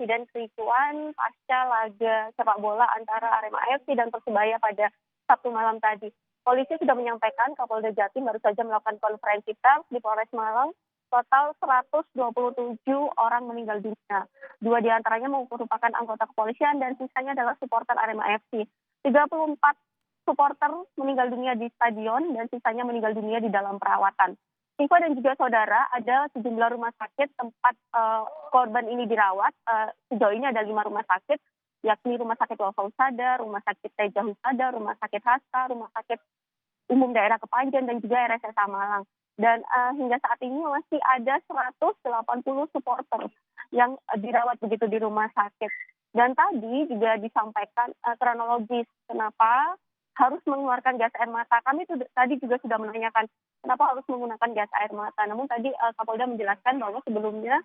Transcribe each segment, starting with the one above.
insiden kericuan pasca laga sepak bola antara Arema FC dan Persebaya pada Sabtu malam tadi. Polisi sudah menyampaikan Kapolda Jatim baru saja melakukan konferensi pers di Polres Malang. Total 127 orang meninggal dunia. 2 diantaranya merupakan anggota kepolisian dan sisanya adalah supporter Arema FC. 34 supporter meninggal dunia di stadion dan sisanya meninggal dunia di dalam perawatan. Info dan juga saudara, ada sejumlah rumah sakit tempat korban ini dirawat. Sejauh ini ada 5 rumah sakit, yakni Rumah Sakit Wafa Husada, Rumah Sakit Teja Husada, Rumah Sakit Hasta, Rumah Sakit Umum Daerah Kepanjen, dan juga RSSA Malang. Dan hingga saat ini masih ada 180 supporter yang dirawat begitu di rumah sakit. Dan tadi juga disampaikan kronologis kenapa harus mengeluarkan gas air mata. Kami tadi juga sudah menanyakan kenapa harus menggunakan gas air mata. Namun tadi Kapolda menjelaskan bahwa sebelumnya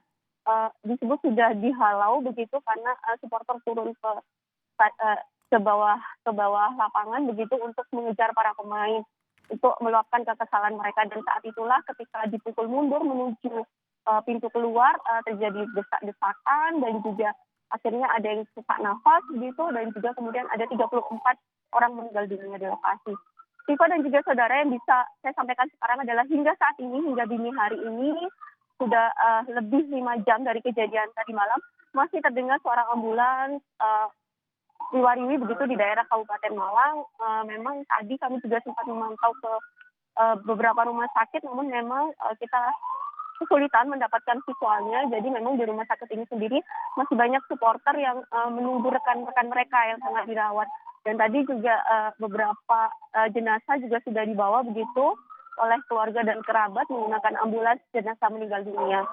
disebut sudah dihalau begitu karena supporter turun ke bawah lapangan begitu untuk mengejar para pemain, untuk meluapkan kekesalan mereka. Dan saat itulah ketika dipukul mundur menuju pintu keluar terjadi desak-desakan dan juga akhirnya ada yang sesak nafas begitu, dan juga kemudian ada 34 orang meninggal dunia di lokasi. Tifa dan juga saudara, yang bisa saya sampaikan sekarang adalah hingga saat ini, hingga dini hari ini sudah lebih 5 jam dari kejadian tadi malam, masih terdengar suara ambulans riwariwi begitu di daerah Kabupaten Malang. Memang tadi kami juga sempat memantau ke beberapa rumah sakit, namun memang kita kesulitan mendapatkan visualnya. Jadi memang di rumah sakit ini sendiri masih banyak supporter yang menunggu rekan-rekan mereka yang tengah dirawat. Dan tadi juga beberapa jenazah juga sudah dibawa begitu oleh keluarga dan kerabat menggunakan ambulans jenazah meninggal dunia.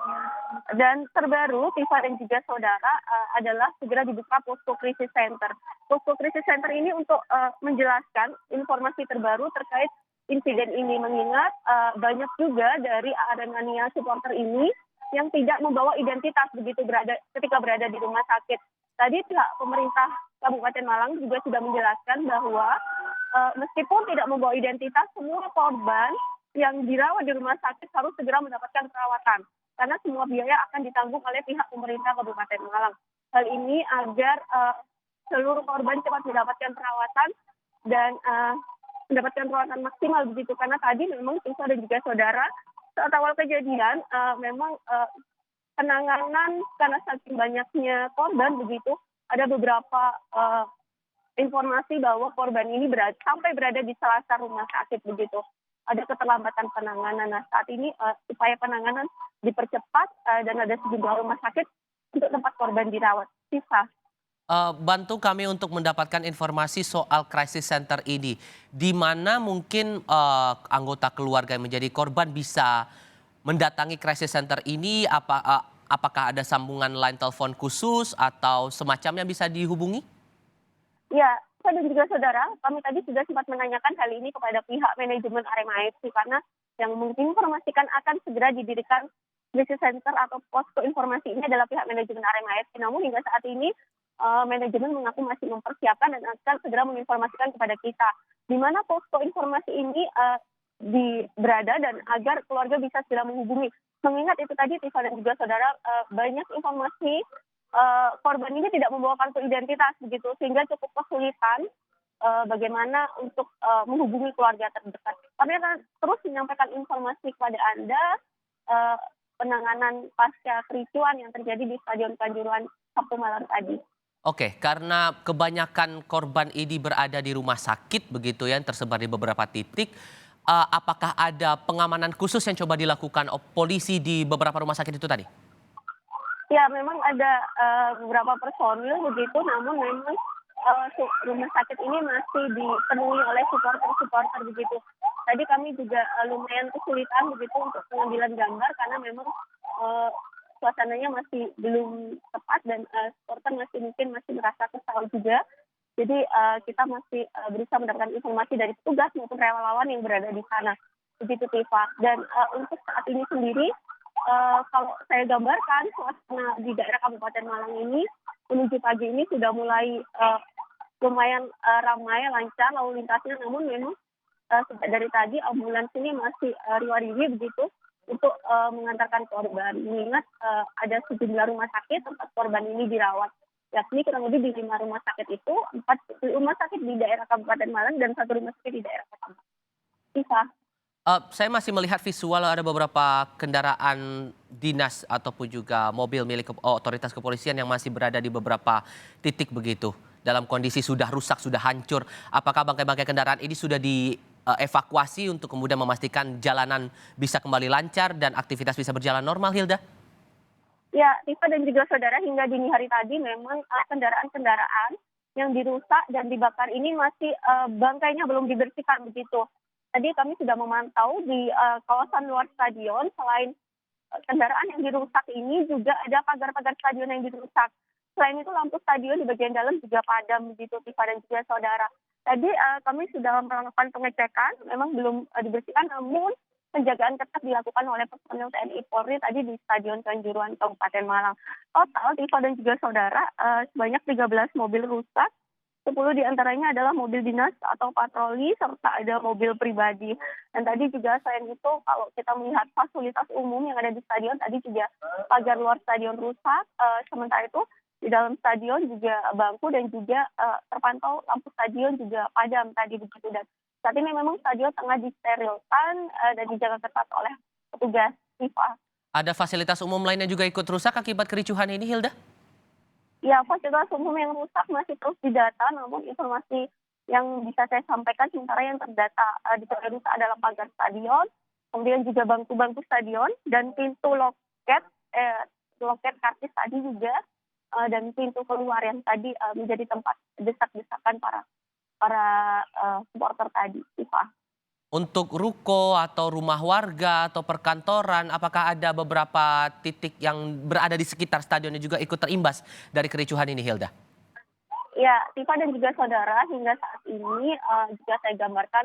Dan terbaru, Tifa dan juga saudara, adalah segera dibuka posko krisis center. Posko krisis center ini untuk menjelaskan informasi terbaru terkait insiden ini, mengingat banyak juga dari Aremania supporter ini yang tidak membawa identitas begitu ketika berada di rumah sakit. Tadi pihak pemerintah Kabupaten Malang juga sudah menjelaskan bahwa meskipun tidak membawa identitas, semua korban yang dirawat di rumah sakit harus segera mendapatkan perawatan karena semua biaya akan ditanggung oleh pihak pemerintah Kabupaten Malang. Hal ini agar seluruh korban cepat mendapatkan perawatan dan mendapatkan perawatan maksimal begitu, karena tadi memang Tifa dan juga saudara, saat awal kejadian memang penanganan karena saking banyaknya korban begitu, ada beberapa informasi bahwa korban ini sampai berada di selasar rumah sakit begitu. Ada keterlambatan penanganan. Nah, saat ini upaya penanganan dipercepat dan ada sejumlah rumah sakit untuk tempat korban dirawat. Tifa. Bantu kami untuk mendapatkan informasi soal crisis center ini. Di mana mungkin anggota keluarga yang menjadi korban bisa mendatangi crisis center ini? Apakah ada sambungan line telepon khusus atau semacamnya bisa dihubungi? Ya, saya dan juga saudara, kami tadi sudah sempat menanyakan hal ini kepada pihak manajemen Arema FC karena yang menginformasikan akan segera didirikan crisis center atau posko informasi ini adalah pihak manajemen Arema FC. Namun hingga saat ini manajemen mengaku masih mempersiapkan dan akan segera menginformasikan kepada kita di mana posko informasi ini berada dan agar keluarga bisa segera menghubungi. Mengingat itu tadi Tifa dan juga saudara, banyak informasi korban ini tidak membawa kartu identitas begitu, sehingga cukup kesulitan bagaimana untuk menghubungi keluarga terdekat. Kami akan terus menyampaikan informasi kepada Anda penanganan pasca kericuan yang terjadi di Stadion Kanjuruhan Sabtu malam tadi. Oke, karena kebanyakan korban ini berada di rumah sakit begitu ya, yang tersebar di beberapa titik. Apakah ada pengamanan khusus yang coba dilakukan polisi di beberapa rumah sakit itu tadi? Ya, memang ada beberapa personil begitu, namun memang rumah sakit ini masih dipenuhi oleh supporter-supporter begitu. Tadi kami juga lumayan kesulitan begitu untuk pengambilan gambar karena memang suasananya masih belum tepat dan supporter masih merasa kesal juga. Jadi kita masih berusaha mendapatkan informasi dari petugas maupun relawan yang berada di sana. Begitu Tifa. Dan untuk saat ini sendiri, kalau saya gambarkan suasana di daerah Kabupaten Malang ini menuju pagi ini sudah mulai lumayan ramai, lancar lalu lintasnya, namun memang dari tadi ambulans ini masih riwariwi begitu untuk mengantarkan korban. Mengingat ada sejumlah rumah sakit tempat korban ini dirawat, yakni kurang lebih di 5 rumah sakit itu, 4 rumah sakit di daerah Kabupaten Malang dan 1 rumah sakit di daerah Kota Malang. Bisa. Saya masih melihat visual ada beberapa kendaraan dinas ataupun juga mobil milik otoritas kepolisian yang masih berada di beberapa titik begitu. Dalam kondisi sudah rusak, sudah hancur. Apakah bangkai-bangkai kendaraan ini sudah dievakuasi untuk kemudian memastikan jalanan bisa kembali lancar dan aktivitas bisa berjalan normal, Hilda? Ya, Tifa dan juga saudara, hingga dini hari tadi memang kendaraan-kendaraan yang dirusak dan dibakar ini masih bangkainya belum dibersihkan begitu. Tadi kami sudah memantau di kawasan luar stadion, selain kendaraan yang dirusak ini juga ada pagar-pagar stadion yang dirusak. Selain itu lampu stadion di bagian dalam juga padam begitu, Tifa dan juga saudara. Tadi kami sudah melakukan pengecekan, memang belum dibersihkan, namun penjagaan ketat dilakukan oleh personil TNI Polri tadi di Stadion Kanjuruhan Kabupaten Malang. Total, Tifa dan juga saudara, sebanyak 13 mobil rusak. 10 diantaranya adalah mobil dinas atau patroli, serta ada mobil pribadi. Dan tadi juga selain itu, kalau kita melihat fasilitas umum yang ada di stadion, tadi juga pagar luar stadion rusak. Sementara itu, di dalam stadion juga bangku dan juga terpantau lampu stadion juga padam tadi begitu. Dan saat ini memang stadion tengah disterilkan dan dijaga ketat oleh petugas FIFA. Ada fasilitas umum lainnya juga ikut rusak akibat kericuhan ini, Hilda? Ya, fasilitas umum yang rusak masih terus didata, namun informasi yang bisa saya sampaikan sementara yang terdata di rusak adalah pagar stadion, kemudian juga bangku-bangku stadion, dan pintu loket karcis tadi juga, dan pintu keluar yang tadi menjadi tempat desak-desakan para supporter tadi, Tifa. Untuk ruko atau rumah warga atau perkantoran, apakah ada beberapa titik yang berada di sekitar stadion yang juga ikut terimbas dari kericuhan ini, Hilda? Ya, Tifa dan juga saudara, hingga saat ini juga saya gambarkan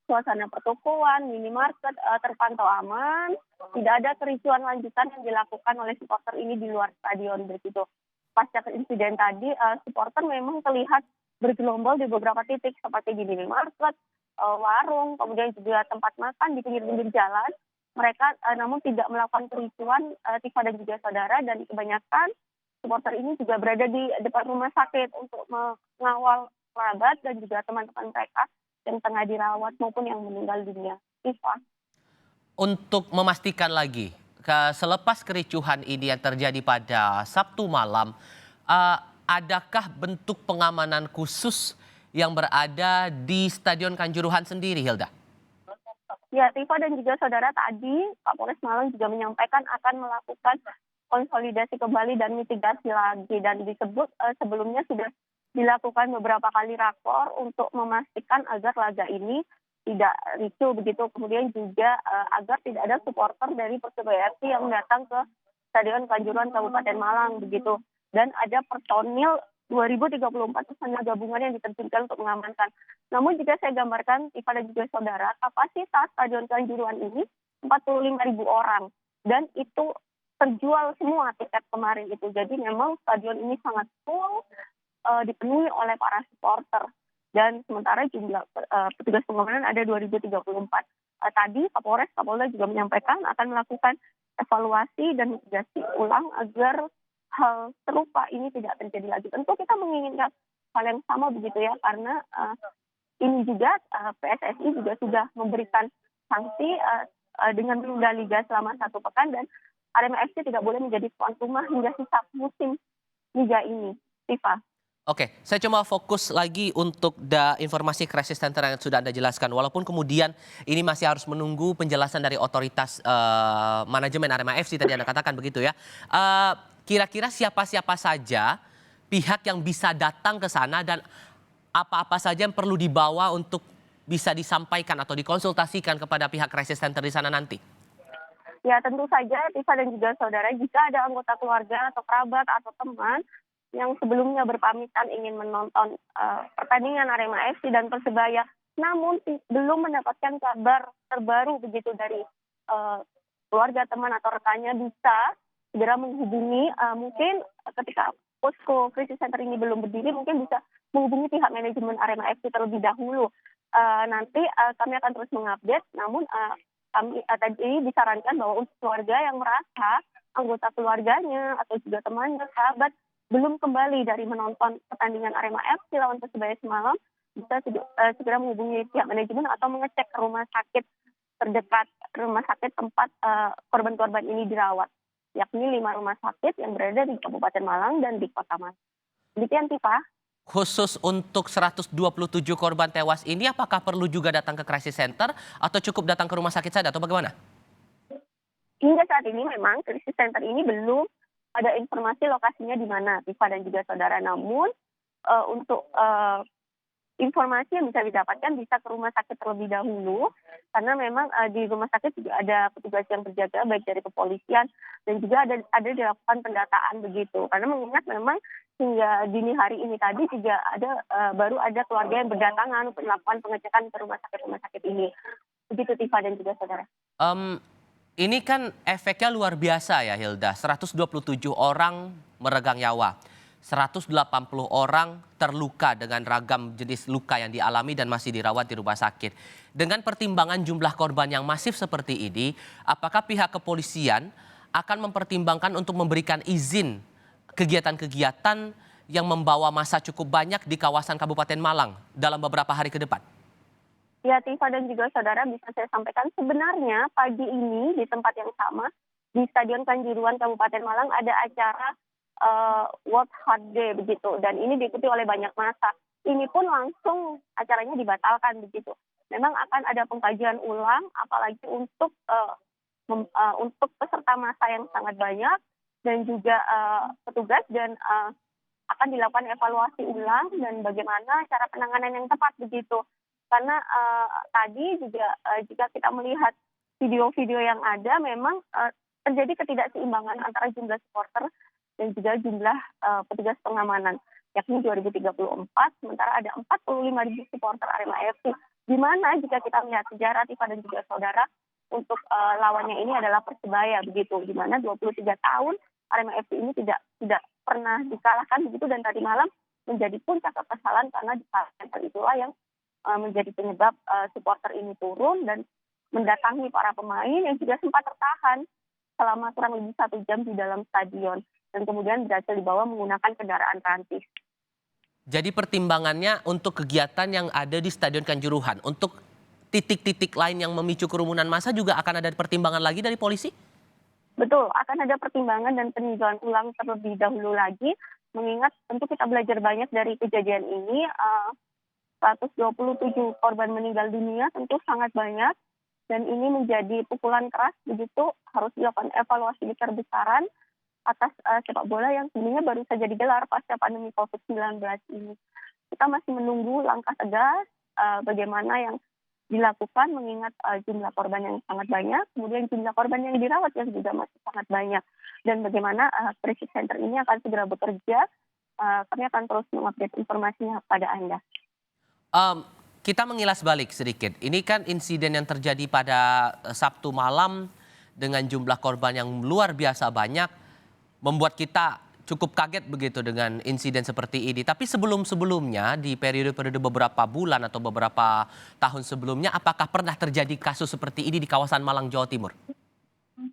suasana pertokoan, minimarket terpantau aman. Tidak ada kericuhan lanjutan yang dilakukan oleh supporter ini di luar stadion begitu. Pasca insiden tadi, supporter memang terlihat bergelombol di beberapa titik seperti di minimarket, warung, kemudian juga tempat makan di pinggir-pinggir jalan. Mereka namun tidak melakukan kericuhan, Tifa dan juga saudara, dan kebanyakan supporter ini juga berada di depan rumah sakit untuk mengawal kerabat dan juga teman-teman mereka yang tengah dirawat maupun yang meninggal dunia. Tifa. Untuk memastikan lagi, selepas kericuhan ini yang terjadi pada Sabtu malam, adakah bentuk pengamanan khusus yang berada di Stadion Kanjuruhan sendiri, Hilda? Ya, Tifa dan juga saudara, tadi Kapolres Malang juga menyampaikan akan melakukan konsolidasi kembali dan mitigasi lagi. Dan disebut sebelumnya sudah dilakukan beberapa kali rakor untuk memastikan agar laga ini tidak ricuh begitu. Kemudian juga agar tidak ada supporter dari Persebaya FC yang datang ke Stadion Kanjuruhan Kabupaten Malang begitu. Dan ada personil 2034 personil gabungan yang diterjunkan untuk mengamankan. Namun jika saya gambarkan, Tifa dan juga saudara, kapasitas Stadion Kanjuruhan ini 45.000 orang. Dan itu terjual semua tiket kemarin itu. Jadi memang stadion ini sangat full, dipenuhi oleh para supporter. Dan sementara jumlah petugas pengamanan ada 2034. Tadi Kapolda juga menyampaikan akan melakukan evaluasi dan mitigasi ulang agar hal serupa ini tidak terjadi lagi. Tentu kita menginginkan hal yang sama begitu ya, karena ini juga PSSI juga sudah memberikan sanksi dengan menunda liga selama 1 pekan, dan Arema FC tidak boleh menjadi tuan rumah hingga sisa musim liga ini. Tifa. Oke, saya cuma fokus lagi untuk informasi crisis center yang sudah Anda jelaskan. Walaupun kemudian ini masih harus menunggu penjelasan dari otoritas manajemen Arema FC tadi Anda katakan begitu ya. Kira-kira siapa-siapa saja pihak yang bisa datang ke sana dan apa-apa saja yang perlu dibawa untuk bisa disampaikan atau dikonsultasikan kepada pihak crisis center di sana nanti? Ya, tentu saja Tifa dan juga saudara, jika ada anggota keluarga atau kerabat atau teman yang sebelumnya berpamitan ingin menonton pertandingan Arema FC dan Persebaya, namun belum mendapatkan kabar terbaru begitu dari keluarga, teman atau rekannya, bisa segera menghubungi, mungkin ketika posko crisis center ini belum berdiri, mungkin bisa menghubungi pihak manajemen Arema FC terlebih dahulu. Nanti kami akan terus mengupdate, namun tadi disarankan bahwa untuk keluarga yang merasa anggota keluarganya atau juga temannya, sahabat belum kembali dari menonton pertandingan Arema FC lawan Persebaya semalam, bisa segera menghubungi pihak manajemen atau mengecek ke rumah sakit terdekat, rumah sakit tempat korban-korban ini dirawat, yakni 5 rumah sakit yang berada di Kabupaten Malang dan di Kota Malang. Demikian, Tifa. Khusus untuk 127 korban tewas ini, apakah perlu juga datang ke crisis center atau cukup datang ke rumah sakit saja atau bagaimana? Hingga saat ini memang krisis center ini belum ada informasi lokasinya di mana, Tifa dan juga saudara. Namun untuk informasi yang bisa didapatkan bisa ke rumah sakit terlebih dahulu, karena memang di rumah sakit juga ada petugas yang berjaga baik dari kepolisian dan juga ada dilakukan pendataan begitu. Karena mengingat memang hingga dini hari ini tadi juga baru ada keluarga yang berdatangan untuk melakukan pengecekan ke rumah sakit ini. Begitu, Tifa dan juga saudara. Ini kan efeknya luar biasa ya, Hilda. 127 orang meregang nyawa. 180 orang terluka dengan ragam jenis luka yang dialami dan masih dirawat di rumah sakit. Dengan pertimbangan jumlah korban yang masif seperti ini, apakah pihak kepolisian akan mempertimbangkan untuk memberikan izin kegiatan-kegiatan yang membawa massa cukup banyak di kawasan Kabupaten Malang dalam beberapa hari ke depan? Ya, Tifa dan juga saudara, bisa saya sampaikan sebenarnya pagi ini di tempat yang sama di Stadion Kanjuruhan Kabupaten Malang ada acara World Heart Day begitu, dan ini diikuti oleh banyak massa. Ini pun langsung acaranya dibatalkan begitu. Memang akan ada pengkajian ulang, apalagi untuk peserta massa yang sangat banyak dan juga petugas, dan akan dilakukan evaluasi ulang dan bagaimana cara penanganan yang tepat begitu. Karena tadi juga jika kita melihat video-video yang ada, memang terjadi ketidakseimbangan antara jumlah supporter dan juga jumlah petugas pengamanan, yakni 2034, sementara ada 45.000 supporter Arema FC. Di mana jika kita melihat sejarah, Tifa dan juga saudara, untuk lawannya ini adalah Persebaya begitu, di mana 23 tahun Arema FC ini tidak pernah dikalahkan begitu, dan tadi malam menjadi puncak kekesalan karena dikalahkan. Itulah yang menjadi penyebab supporter ini turun dan mendatangi para pemain yang juga sempat tertahan selama kurang lebih 1 jam di dalam stadion dan kemudian berhasil dibawa menggunakan kendaraan rantis. Jadi pertimbangannya untuk kegiatan yang ada di Stadion Kanjuruhan, untuk titik-titik lain yang memicu kerumunan massa juga akan ada pertimbangan lagi dari polisi? Betul, akan ada pertimbangan dan peninjauan ulang terlebih dahulu lagi, mengingat tentu kita belajar banyak dari kejadian ini. 127 korban meninggal dunia tentu sangat banyak, dan ini menjadi pukulan keras begitu, harus dilakukan evaluasi besar-besaran atas sepak bola yang sebenarnya baru saja digelar pasca pandemi COVID-19 ini. Kita masih menunggu langkah tegas bagaimana yang dilakukan, mengingat jumlah korban yang sangat banyak, kemudian jumlah korban yang dirawat yang juga masih sangat banyak, dan bagaimana crisis center ini akan segera bekerja. Kami akan terus mengupdate informasinya kepada Anda. Kita mengilas balik sedikit. Ini kan insiden yang terjadi pada Sabtu malam dengan jumlah korban yang luar biasa banyak, membuat kita cukup kaget begitu dengan insiden seperti ini. Tapi sebelum-sebelumnya, di periode-periode beberapa bulan atau beberapa tahun sebelumnya, apakah pernah terjadi kasus seperti ini di kawasan Malang, Jawa Timur?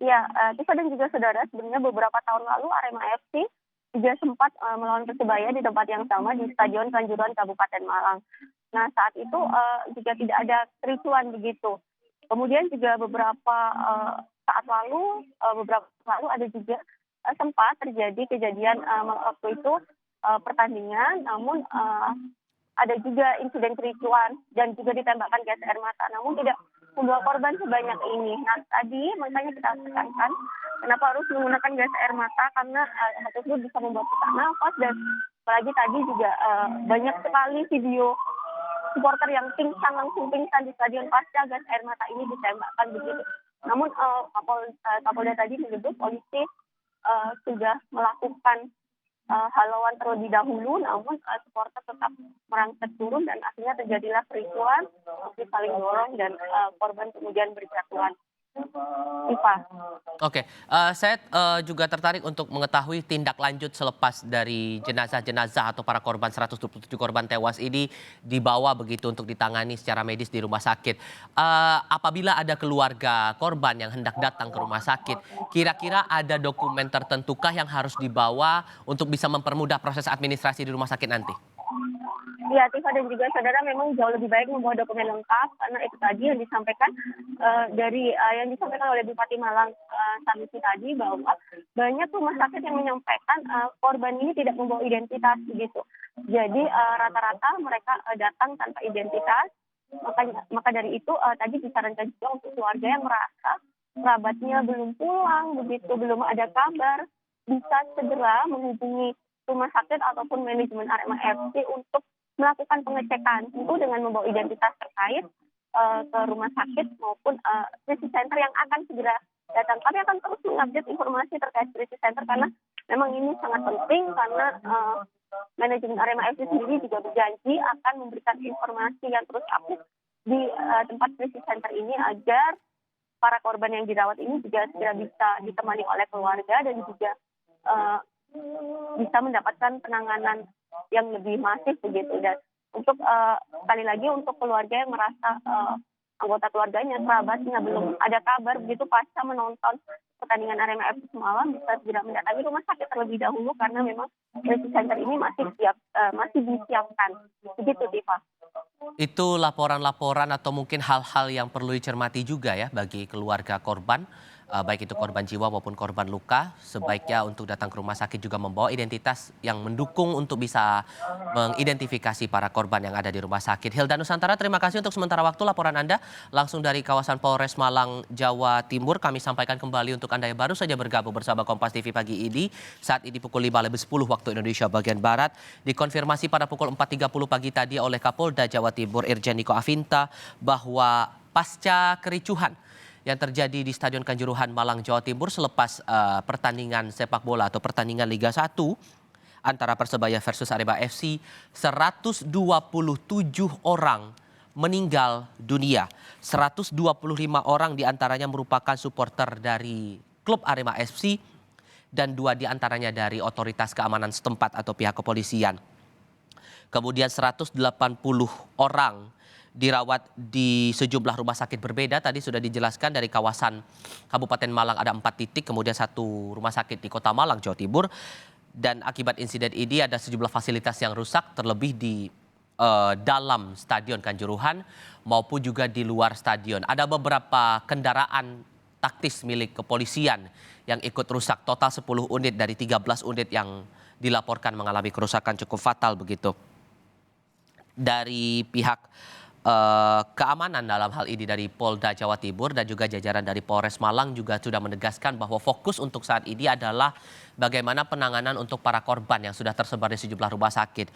Ya, Tifa dan juga saudara, sebenarnya beberapa tahun lalu Arema FC juga sempat melawan Persebaya di tempat yang sama di Stadion Kanjuruhan Kabupaten Malang. Nah, saat itu juga tidak ada kericuan begitu. Kemudian juga beberapa saat lalu, ada juga sempat terjadi kejadian waktu itu pertandingan, namun ada juga insiden kericuan dan juga ditembakkan gas air mata, namun tidak membawa korban sebanyak ini. Nah, tadi makanya kita tekankan kenapa harus menggunakan gas air mata, karena hal tersebut bisa membuat sesak nafas, dan apalagi tadi juga banyak sekali video supporter yang langsung pingsan di stadion pasca gas air mata ini ditembakkan begitu. Namun Kapolda tadi menyebut polisi sudah melakukan halauan terlebih dahulu, namun supporter tetap merangsek turun dan akhirnya terjadilah kericuan, saling dorong dan korban kemudian berjatuhan. Tifa. Oke, saya juga tertarik untuk mengetahui tindak lanjut selepas dari jenazah-jenazah atau para korban 127 korban tewas ini dibawa begitu untuk ditangani secara medis di rumah sakit. Apabila ada keluarga korban yang hendak datang ke rumah sakit, kira-kira ada dokumen tertentukah yang harus dibawa untuk bisa mempermudah proses administrasi di rumah sakit nanti? Ya, Tifa dan juga saudara memang jauh lebih baik membawa dokumen lengkap karena itu tadi yang disampaikan yang disampaikan oleh Bupati Malang Sanusi tadi bahwa banyak rumah sakit yang menyampaikan korban ini tidak membawa identitas begitu. Jadi rata-rata mereka datang tanpa identitas. Maka dari itu tadi disarankan juga untuk keluarga yang merasa kerabatnya belum pulang begitu, belum ada kabar, bisa segera menghubungi rumah sakit ataupun manajemen Arema FC untuk melakukan pengecekan tentu dengan membawa identitas terkait ke rumah sakit maupun krisis center yang akan segera datang. Kami akan terus mengupdate informasi terkait krisis center karena memang ini sangat penting karena manajemen Arema FC sendiri juga berjanji akan memberikan informasi yang terus update di tempat krisis center ini agar para korban yang dirawat ini juga segera bisa ditemani oleh keluarga dan juga eh, bisa mendapatkan penanganan yang lebih masif begitu. Dan untuk sekali lagi untuk keluarga yang merasa anggota keluarganya, kerabatnya belum ada kabar begitu pasca menonton pertandingan Arema FC semalam bisa segera mendatangi rumah sakit terlebih dahulu karena memang krisis center ini masih disiapkan. Begitu, Tifa. Itu laporan-laporan atau mungkin hal-hal yang perlu dicermati juga ya bagi keluarga korban, baik itu korban jiwa maupun korban luka. Sebaiknya untuk datang ke rumah sakit juga membawa identitas yang mendukung untuk bisa mengidentifikasi para korban yang ada di rumah sakit. Hilda Nusantara, terima kasih untuk sementara waktu laporan Anda langsung dari kawasan Polres Malang, Jawa Timur. Kami sampaikan kembali untuk Anda yang baru saja bergabung bersama Kompas TV pagi ini. Saat ini pukul 5:10 waktu Indonesia bagian Barat. Dikonfirmasi pada pukul 4:30 pagi tadi oleh Kapolda Jawa Timur Irjen Niko Afinta bahwa pasca kericuhan yang terjadi di Stadion Kanjuruhan Malang, Jawa Timur selepas pertandingan sepak bola atau pertandingan Liga 1 antara Persebaya versus Arema FC, 127 orang meninggal dunia. 125 orang diantaranya merupakan supporter dari klub Arema FC dan 2 diantaranya dari otoritas keamanan setempat atau pihak kepolisian. Kemudian 180 orang dirawat di sejumlah rumah sakit berbeda. Tadi sudah dijelaskan dari kawasan Kabupaten Malang ada 4 titik, kemudian 1 rumah sakit di Kota Malang, Jawa Timur. Dan akibat insiden ini ada sejumlah fasilitas yang rusak, terlebih di dalam Stadion Kanjuruhan maupun juga di luar stadion. Ada beberapa kendaraan taktis milik kepolisian yang ikut rusak. Total 10 unit dari 13 unit yang dilaporkan mengalami kerusakan cukup fatal begitu. Dari pihak keamanan dalam hal ini dari Polda Jawa Timur dan juga jajaran dari Polres Malang juga sudah menegaskan bahwa fokus untuk saat ini adalah bagaimana penanganan untuk para korban yang sudah tersebar di sejumlah rumah sakit.